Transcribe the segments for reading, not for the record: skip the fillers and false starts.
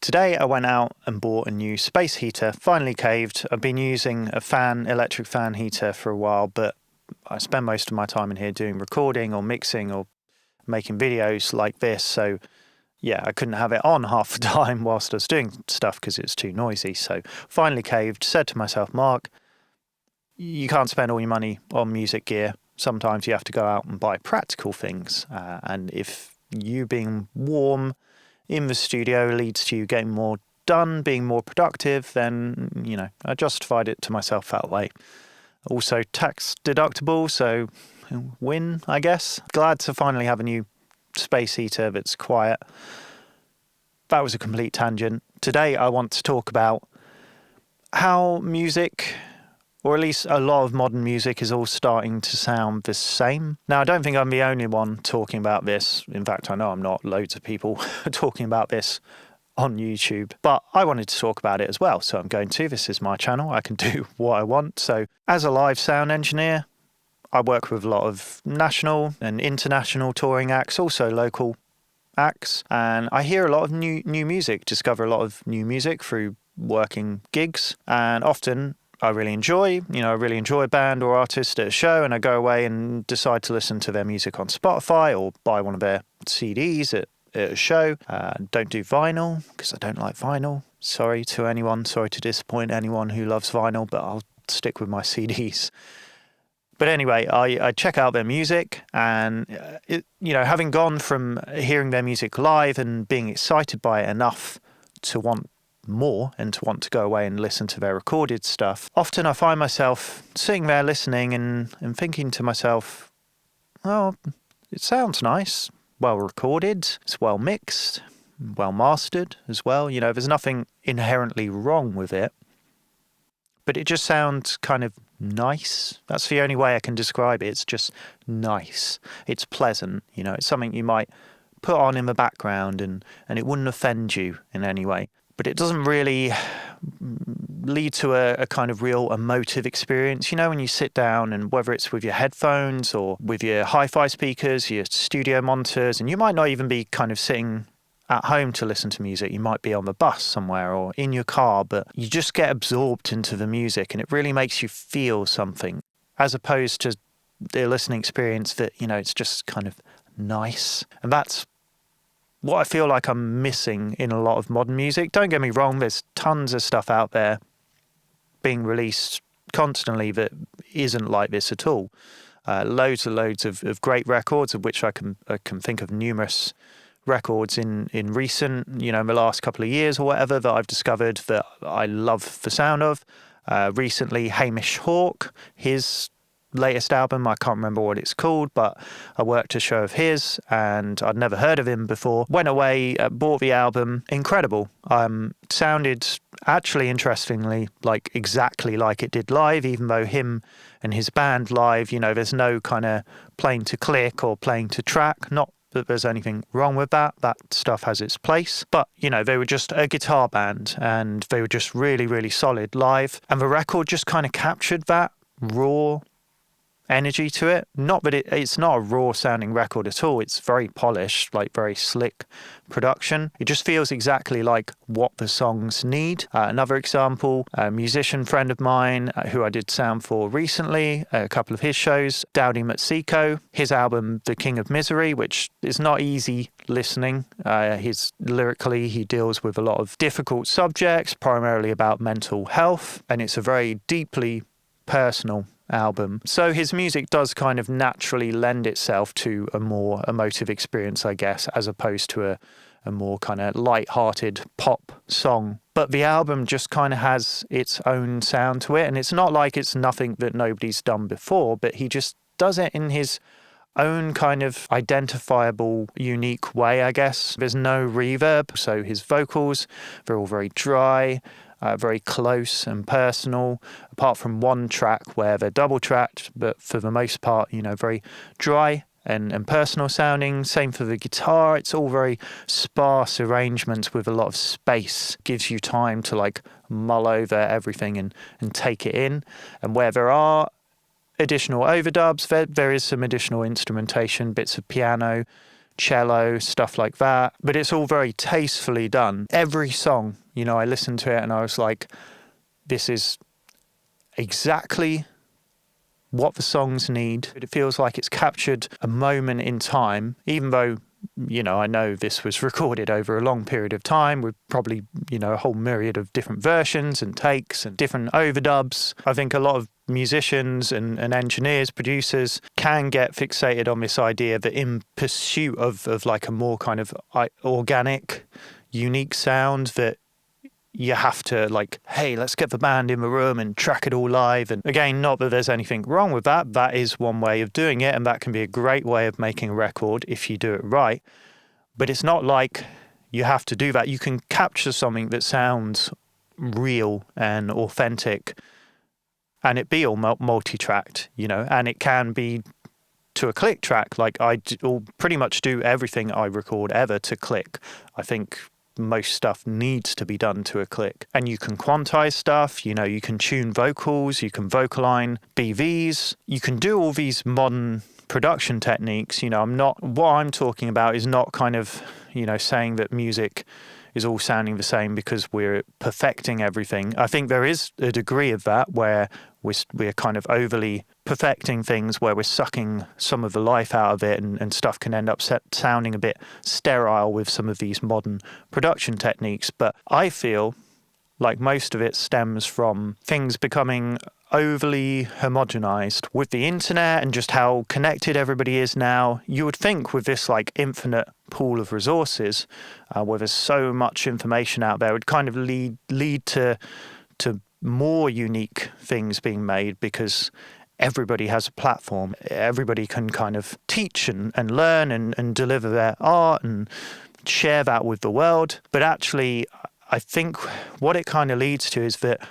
today I went out and bought a new space heater, finally caved. I've been using a electric fan heater for a while, but I spend most of my time in here doing recording or mixing or making videos like this. So yeah, I couldn't have it on half the time whilst I was doing stuff because it's too noisy. So finally caved, said to myself, Mark, you can't spend all your money on music gear. Sometimes you have to go out and buy practical things. And if you being warm in the studio leads to you getting more done, being more productive, then, I justified it to myself that way. Also tax deductible, so win, I guess. Glad to finally have a new space heater that's quiet. That was a complete tangent. Today I want to talk about how music, or at least a lot of modern music, is all starting to sound the same. Now, I don't think I'm the only one talking about this. In fact, I know I'm not. Loads of people are talking about this on YouTube. But I wanted to talk about it as well, so I'm going to. This is my channel. I can do what I want. So as a live sound engineer, I work with a lot of national and international touring acts, also local acts. And I hear a lot of new music, discover a lot of new music through working gigs. And often I really enjoy a band or artist at a show, and I go away and decide to listen to their music on Spotify or buy one of their CDs at a show. Don't do vinyl because I don't like vinyl. Sorry to disappoint anyone who loves vinyl, but I'll stick with my CDs. But anyway, I check out their music, and having gone from hearing their music live and being excited by it enough to want more and to want to go away and listen to their recorded stuff, often I find myself sitting there listening and thinking to myself, oh, it sounds nice, well recorded, it's well mixed, well mastered as well. There's nothing inherently wrong with it, but it just sounds kind of nice. That's the only way I can describe it. It's just nice. It's pleasant. It's something you might put on in the background and it wouldn't offend you in any way. But it doesn't really lead to a kind of real emotive experience. When you sit down, and whether it's with your headphones or with your hi-fi speakers, your studio monitors, and you might not even be kind of sitting at home to listen to music. You might be on the bus somewhere or in your car, but you just get absorbed into the music and it really makes you feel something, as opposed to the listening experience that, it's just kind of nice. And that's what I feel like I'm missing in a lot of modern music. Don't get me wrong, there's tons of stuff out there being released constantly that isn't like this at all. Loads of great records, of which I can think of numerous records in recent, in the last couple of years or whatever, that I've discovered that I love the sound of. Recently, Hamish Hawk, his latest album, I can't remember what it's called, but I worked a show of his and I'd never heard of him before. Went away, bought the album. Incredible. Sounded actually, interestingly, like exactly like it did live, even though him and his band live, there's no kind of playing to click or playing to track. Not that there's anything wrong with that. That stuff has its place. But, they were just a guitar band and they were just really, really solid live. And the record just kind of captured that raw energy to it. Not that it's not a raw sounding record at all. It's very polished, like very slick production. It just feels exactly like what the songs need. Another example, a musician friend of mine who I did sound for recently, a couple of his shows, Dowdy Matsiko, his album The King of Misery, which is not easy listening. Lyrically, he deals with a lot of difficult subjects, primarily about mental health, and it's a very deeply personal album. So his music does kind of naturally lend itself to a more emotive experience, I guess, as opposed to a more kind of light-hearted pop song. But the album just kind of has its own sound to it, and it's not like it's nothing that nobody's done before, but he just does it in his own kind of identifiable, unique way, I guess. There's no reverb, so his vocals, they're all very dry, very close and personal, apart from one track where they're double tracked, but for the most part, very dry and personal sounding. Same for the guitar. It's all very sparse arrangements with a lot of space. Gives you time to mull over everything and take it in. And where there are additional overdubs, there is some additional instrumentation, bits of piano, cello, stuff like that. But it's all very tastefully done. Every song, I listened to it and I was like, this is exactly what the songs need. It feels like it's captured a moment in time, even though, I know this was recorded over a long period of time with probably, a whole myriad of different versions and takes and different overdubs. I think a lot of musicians and engineers, producers can get fixated on this idea that in pursuit of like a more kind of organic, unique sound, that you have to like, hey, let's get the band in the room and track it all live. And again, not that there's anything wrong with that. That is one way of doing it. And that can be a great way of making a record if you do it right. But it's not like you have to do that. You can capture something that sounds real and authentic and it be all multi-tracked, and it can be to a click track. Like I pretty much do everything I record ever to click. I think most stuff needs to be done to a click. And you can quantize stuff, you can tune vocals, you can vocal line BVs, you can do all these modern production techniques. What I'm talking about is not kind of, saying that music is all sounding the same because we're perfecting everything. I think there is a degree of that where we're kind of overly perfecting things, where we're sucking some of the life out of it, and stuff can end up sounding a bit sterile with some of these modern production techniques. But I feel like most of it stems from things becoming overly homogenized with the internet and just how connected everybody is now. You would think with this like infinite pool of resources, where there's so much information out there, it would kind of lead to more unique things being made, because everybody has a platform. Everybody can kind of teach and learn and deliver their art and share that with the world. But actually, I think what it kind of leads to is that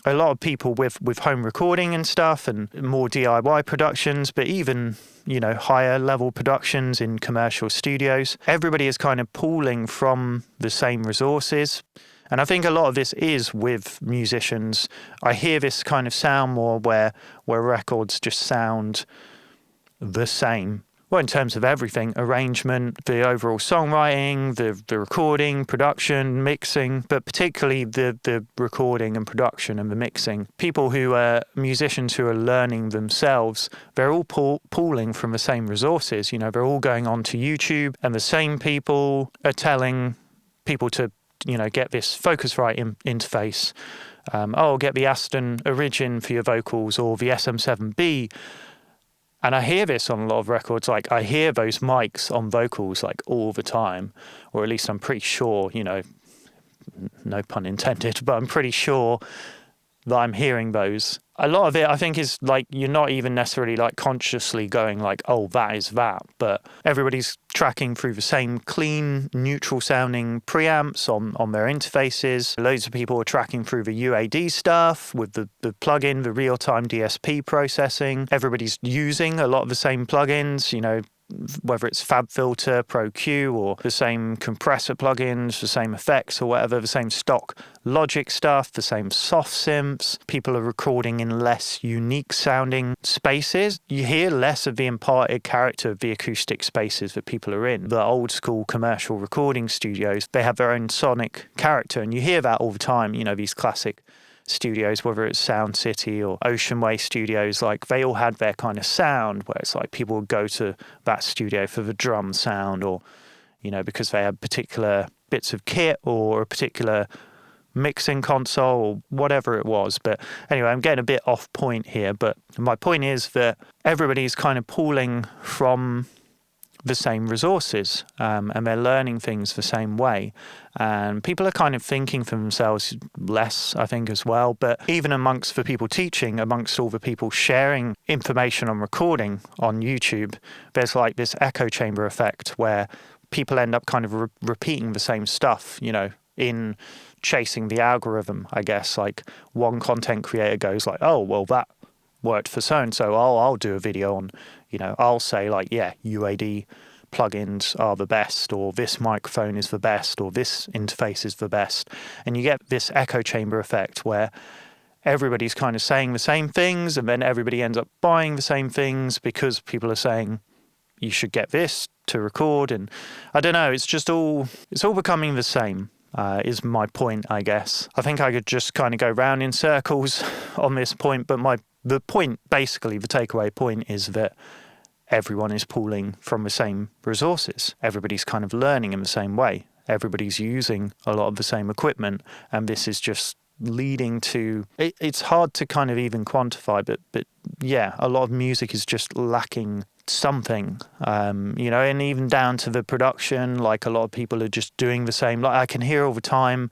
a lot of people with home recording and stuff and more DIY productions, but even, higher level productions in commercial studios, everybody is kind of pooling from the same resources. And I think a lot of this is with musicians. I hear this kind of sound more where records just sound the same. Well, in terms of everything, arrangement, the overall songwriting, the recording, production, mixing, but particularly the recording and production and the mixing. People who are musicians who are learning themselves, they're all pooling from the same resources. They're all going on to YouTube, and the same people are telling people to, get this Focusrite interface. Get the Aston Origin for your vocals, or the SM7B. And I hear this on a lot of records. Like I hear those mics on vocals like all the time, or at least I'm pretty sure, no pun intended, but I'm pretty sure that I'm hearing those. A lot of it, I think, is like you're not even necessarily like consciously going like, oh, that is that. But everybody's tracking through the same clean, neutral sounding preamps on their interfaces. Loads of people are tracking through the UAD stuff with the plugin, the real-time DSP processing. Everybody's using a lot of the same plugins, whether it's FabFilter, Pro Q, or the same compressor plugins, the same effects or whatever, the same stock Logic stuff, the same soft synths. People are recording in less unique sounding spaces. You hear less of the imparted character of the acoustic spaces that people are in. The old school commercial recording studios, they have their own sonic character, and you hear that all the time, these classic studios, whether it's Sound City or Ocean Way Studios, like they all had their kind of sound where it's like people would go to that studio for the drum sound, or because they had particular bits of kit or a particular mixing console or whatever it was. But anyway, I'm getting a bit off point here, but my point is that everybody's kind of pooling from the same resources, and they're learning things the same way, and people are kind of thinking for themselves less, I think, as well. But even amongst the people teaching, amongst all the people sharing information on recording on YouTube, there's like this echo chamber effect where people end up kind of repeating the same stuff, in chasing the algorithm, I guess. Like one content creator goes like, oh, well, that worked for so-and-so, I'll do a video on, I'll say like, yeah, UAD plugins are the best, or this microphone is the best, or this interface is the best. And you get this echo chamber effect where everybody's kind of saying the same things, and then everybody ends up buying the same things because people are saying, you should get this to record. And I don't know, it's all becoming the same, is my point, I guess. I think I could just kind of go round in circles on this point, but the point, basically, the takeaway point is that everyone is pulling from the same resources. Everybody's kind of learning in the same way. Everybody's using a lot of the same equipment, and this is just leading to it's hard to kind of even quantify, but yeah, a lot of music is just lacking something, and even down to the production. Like, a lot of people are just doing the same. Like, I can hear all the time,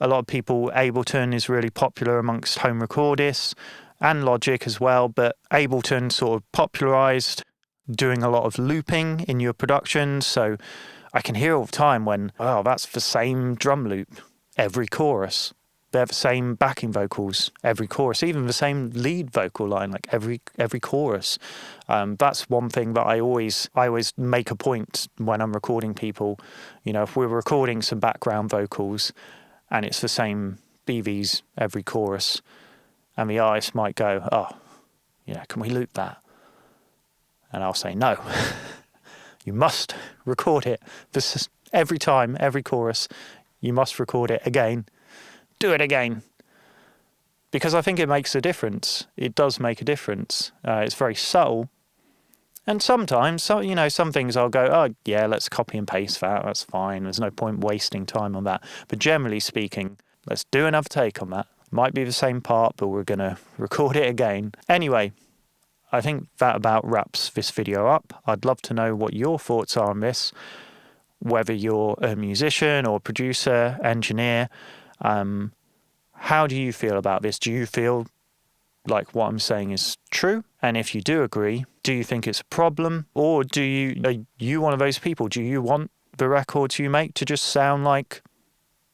a lot of people, Ableton is really popular amongst home recordists and Logic as well, but Ableton sort of popularized doing a lot of looping in your production. So I can hear all the time when, oh, that's the same drum loop every chorus. They're the same backing vocals every chorus, even the same lead vocal line, like every chorus. That's one thing that I always make a point when I'm recording people. If we're recording some background vocals and it's the same BVs every chorus, and the artist might go, oh, can we loop that? And I'll say, no, you must record it. This is every time, every chorus, you must record it again. Do it again. Because I think it makes a difference. It does make a difference. It's very subtle. And sometimes, some things I'll go, oh, yeah, let's copy and paste that. That's fine. There's no point wasting time on that. But generally speaking, let's do another take on that. Might be the same part, but we're going to record it again. Anyway, I think that about wraps this video up. I'd love to know what your thoughts are on this, whether you're a musician or producer, engineer. How do you feel about this? Do you feel like what I'm saying is true? And if you do agree, do you think it's a problem? Or are you one of those people? Do you want the records you make to just sound like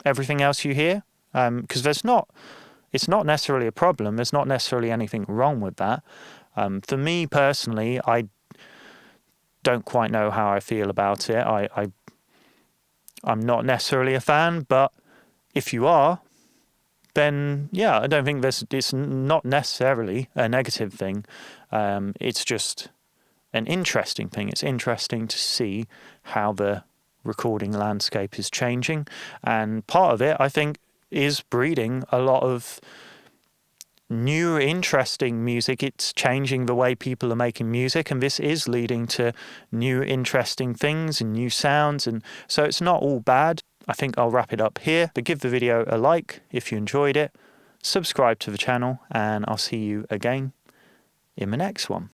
everything else you hear? Because it's not necessarily a problem. There's not necessarily anything wrong with that. For me personally, I don't quite know how I feel about it. I'm not necessarily a fan, but if you are, then yeah, I don't think it's not necessarily a negative thing. It's just an interesting thing. It's interesting to see how the recording landscape is changing. And part of it, I think, is breeding a lot of new, interesting music. It's changing the way people are making music, and this is leading to new, interesting things and new sounds. And so it's not all bad. I think I'll wrap it up here, but give the video a like if you enjoyed it, subscribe to the channel, and I'll see you again in the next one.